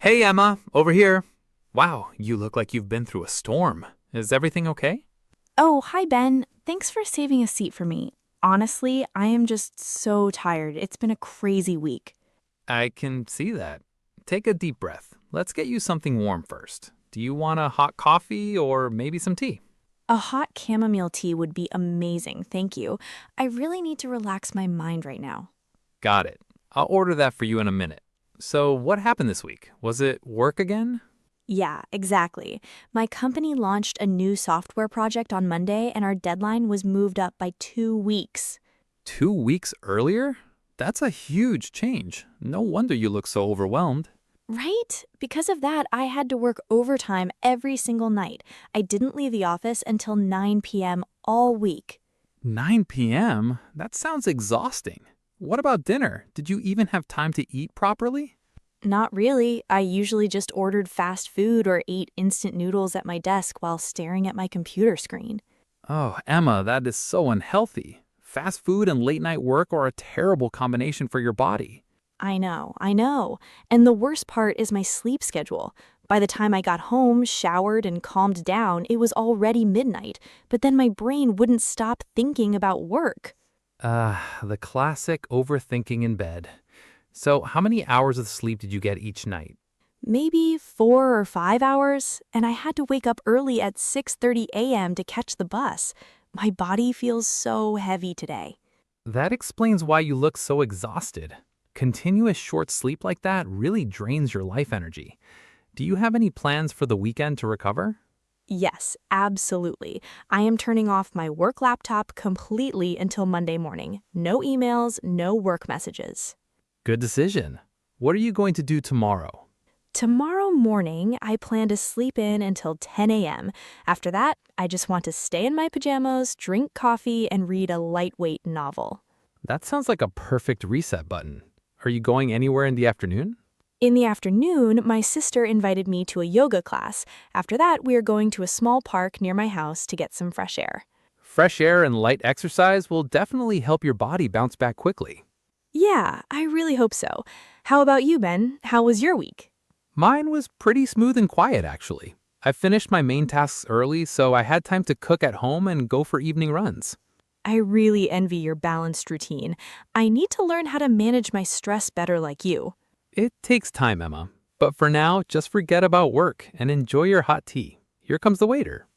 Hey, Emma, over here. Wow, you look like you've been through a storm. Is everything okay? Oh, hi, Ben. Thanks for saving a seat for me. Honestly, I am just so tired. It's been a crazy week. I can see that. Take a deep breath. Let's get you something warm first. Do you want a hot coffee or maybe some tea? A hot chamomile tea would be amazing, thank you. I really need to relax my mind right now. Got it. I'll order that for you in a minute. So, what happened this week? Was it work again? Yeah, exactly. My company launched a new software project on Monday, and our deadline was moved up by 2 weeks. 2 weeks earlier? That's a huge change. No wonder you look so overwhelmed. Right? Because of that, I had to work overtime every single night. I didn't leave the office until 9 p.m. all week. 9 p.m.? That sounds exhausting. What about dinner? Did you even have time to eat properly? Not really. I usually just ordered fast food or ate instant noodles at my desk while staring at my computer screen. Oh, Emma, that is so unhealthy. Fast food and late night work are a terrible combination for your body. I know. And the worst part is my sleep schedule. By the time I got home, showered, and calmed down, it was already midnight, but then my brain wouldn't stop thinking about work. The classic overthinking in bed. So, how many hours of sleep did you get each night? Maybe 4 or 5 hours, and I had to wake up early at 6:30 a.m. to catch the bus. My body feels so heavy today. That explains why you look so exhausted. Continuous short sleep like that really drains your life energy. Do you have any plans for the weekend to recover? Yes, absolutely. I am turning off my work laptop completely until Monday morning. No emails, no work messages. Good decision. What are you going to do tomorrow? Tomorrow morning, I plan to sleep in until 10 a.m. After that, I just want to stay in my pajamas, drink coffee, and read a lightweight novel. That sounds like a perfect reset button. Are you going anywhere in the afternoon? In the afternoon, my sister invited me to a yoga class. After that, we are going to a small park near my house to get some fresh air. Fresh air and light exercise will definitely help your body bounce back quickly. Yeah, I really hope so. How about you, Ben? How was your week? Mine was pretty smooth and quiet, actually. I finished my main tasks early, so I had time to cook at home and go for evening runs. I really envy your balanced routine. I need to learn how to manage my stress better like you. It takes time, Emma. But for now, just forget about work and enjoy your hot tea. Here comes the waiter.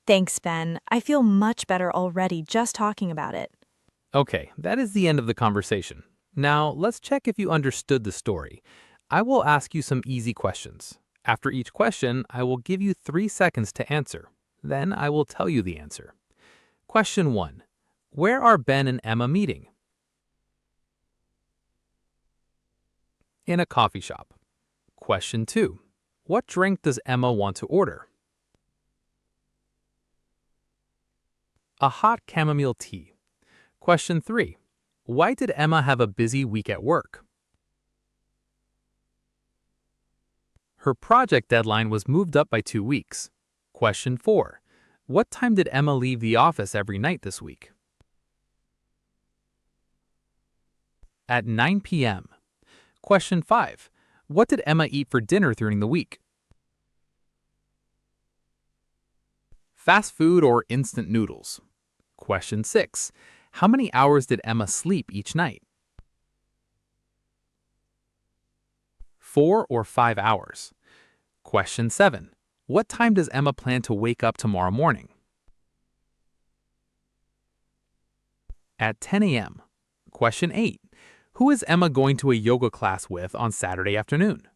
Thanks, Ben. I feel much better already just talking about it. Okay, that is the end of the conversation. Now, let's check if you understood the story. I will ask you some easy questions. After each question, I will give you 3 seconds to answer. Then I will tell you the answer. Question 1. Where are Ben and Emma meeting? In a coffee shop. Question 2. What drink does Emma want to order? A hot chamomile tea. Question 3. Why did Emma have a busy week at work? Her project deadline was moved up by 2 weeks. Question 4. What time did Emma leave the office every night this week? At 9 p.m. Question 5. What did Emma eat for dinner during the week? Fast food or instant noodles? Question 6. How many hours did Emma sleep each night? 4 or 5 hours. Question 7. What time does Emma plan to wake up tomorrow morning? At 10 a.m. Question 8. Who is Emma going to a yoga class with on Saturday afternoon?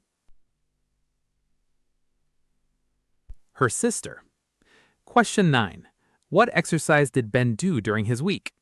Her sister. Question 9. What exercise did Ben do during his week?